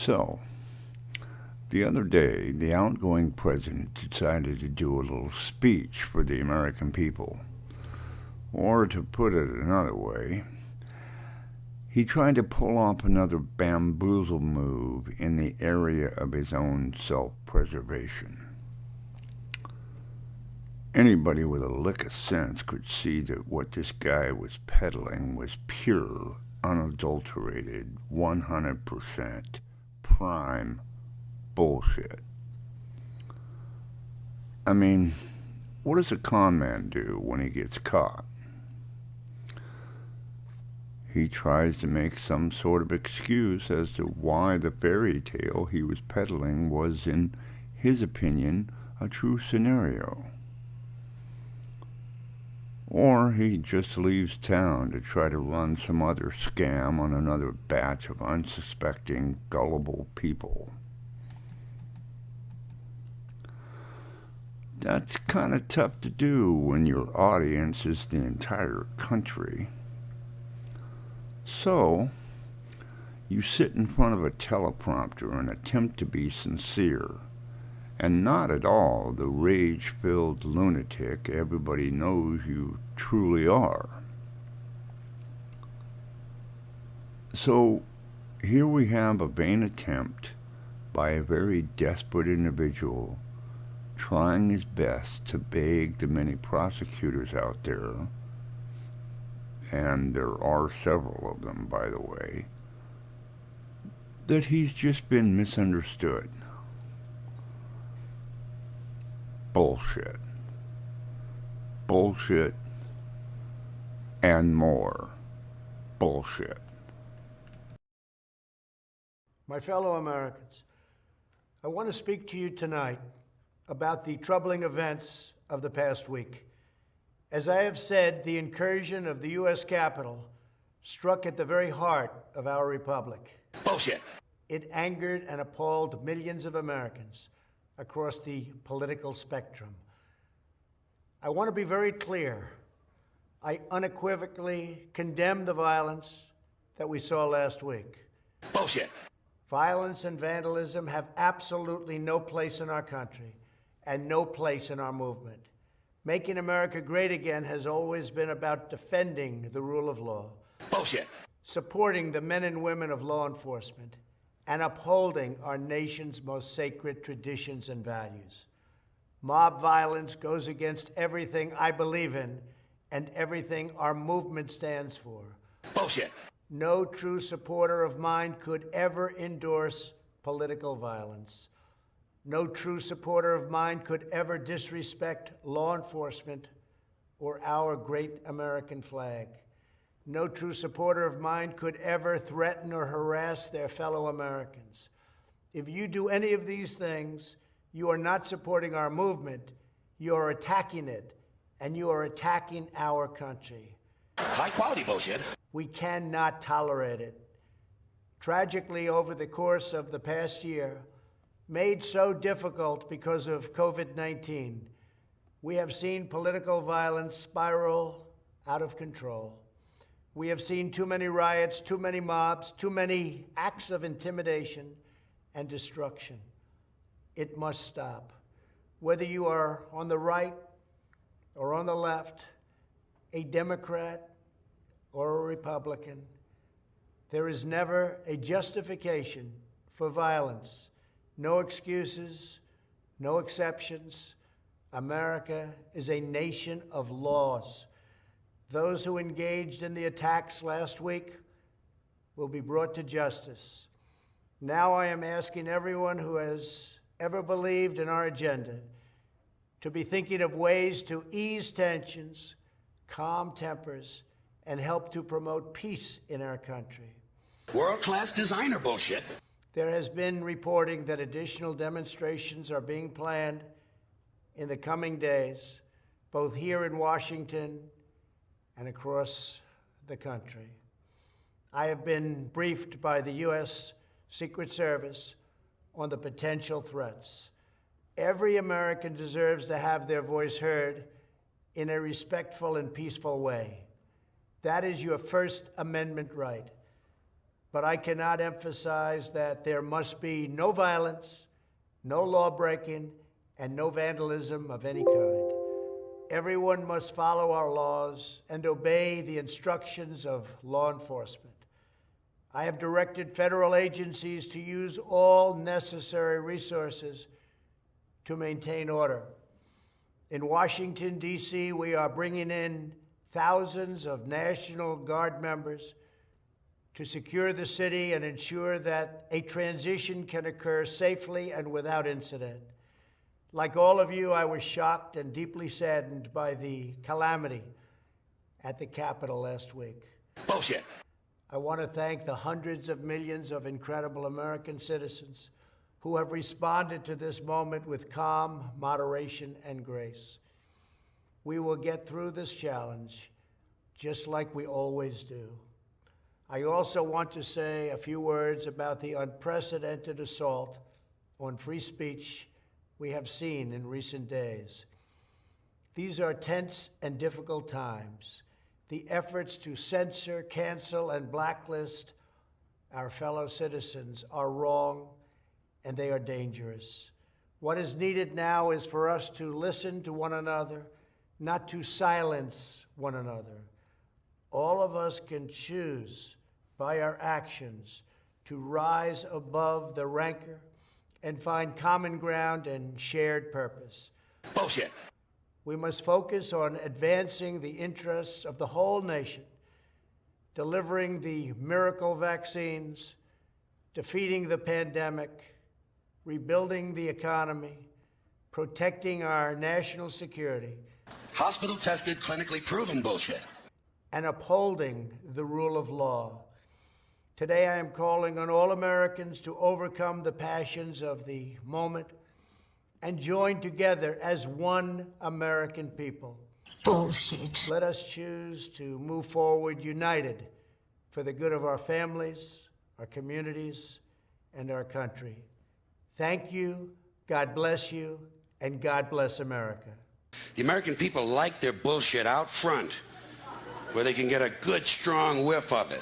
So, the other day, the outgoing president decided to do a little speech for the American people. Or, to put it another way, he tried to pull off another bamboozle move in the area of his own self preservation. Anybody with a lick of sense could see that what this guy was peddling was pure, unadulterated, 100% prime bullshit. I mean, what does a con man do when he gets caught? He tries to make some sort of excuse as to why the fairy tale he was peddling was, in his opinion, a true scenario. Or he just leaves town to try to run some other scam on another batch of unsuspecting, gullible people. That's kind of tough to do when your audience is the entire country. So, you sit in front of a teleprompter and attempt to be sincere, and not at all the rage-filled lunatic everybody knows you truly are. So, here we have a vain attempt by a very desperate individual trying his best to beg the many prosecutors out there, and there are several of them, by the way, that he's just been misunderstood. Bullshit. Bullshit. And more bullshit. My fellow Americans, I want to speak to you tonight about the troubling events of the past week. As I have said, the incursion of the U.S. Capitol struck at the very heart of our republic. Bullshit. It angered and appalled millions of Americans across the political spectrum. I want to be very clear. I unequivocally condemn the violence that we saw last week. Bullshit. Violence and vandalism have absolutely no place in our country and no place in our movement. Making America great again has always been about defending the rule of law. Bullshit. Supporting the men and women of law enforcement and upholding our nation's most sacred traditions and values. Mob violence goes against everything I believe in and everything our movement stands for. Bullshit. No true supporter of mine could ever endorse political violence. No true supporter of mine could ever disrespect law enforcement or our great American flag. No true supporter of mine could ever threaten or harass their fellow Americans. If you do any of these things, you are not supporting our movement, you are attacking it, and you are attacking our country. High quality bullshit. We cannot tolerate it. Tragically, over the course of the past year, made so difficult because of COVID-19, we have seen political violence spiral out of control. We have seen too many riots, too many mobs, too many acts of intimidation and destruction. It must stop. Whether you are on the right or on the left, a Democrat or a Republican, there is never a justification for violence. No excuses, no exceptions. America is a nation of laws. Those who engaged in the attacks last week will be brought to justice. Now I am asking everyone who has ever believed in our agenda to be thinking of ways to ease tensions, calm tempers, and help to promote peace in our country. World-class designer bullshit. There has been reporting that additional demonstrations are being planned in the coming days, both here in Washington and across the country. I have been briefed by the U.S. Secret Service on the potential threats. Every American deserves to have their voice heard in a respectful and peaceful way. That is your First Amendment right. but I cannot emphasize that there must be no violence, no law-breaking, and no vandalism of any kind. Everyone must follow our laws and obey the instructions of law enforcement. I have directed federal agencies to use all necessary resources to maintain order. In Washington, D.C., we are bringing in thousands of National Guard members to secure the city and ensure that a transition can occur safely and without incident. Like all of you, I was shocked and deeply saddened by the calamity at the Capitol last week. Bullshit. I want to thank the hundreds of millions of incredible American citizens who have responded to this moment with calm, moderation, and grace. We will get through this challenge just like we always do. I also want to say a few words about the unprecedented assault on free speech we have seen in recent days. These are tense and difficult times. The efforts to censor, cancel, and blacklist our fellow citizens are wrong, and they are dangerous. What is needed now is for us to listen to one another, not to silence one another. All of us can choose by our actions to rise above the rancor and find common ground and shared purpose. Bullshit. We must focus on advancing the interests of the whole nation, delivering the miracle vaccines, defeating the pandemic, rebuilding the economy, protecting our national security, Hospital-tested, clinically proven bullshit. and upholding the rule of law. Today, I am calling on all Americans to overcome the passions of the moment and join together as one American people. Bullshit. Let us choose to move forward united for the good of our families, our communities, and our country. Thank you, God bless you, and God bless America. The American people like their bullshit out front, where they can get a good, strong whiff of it.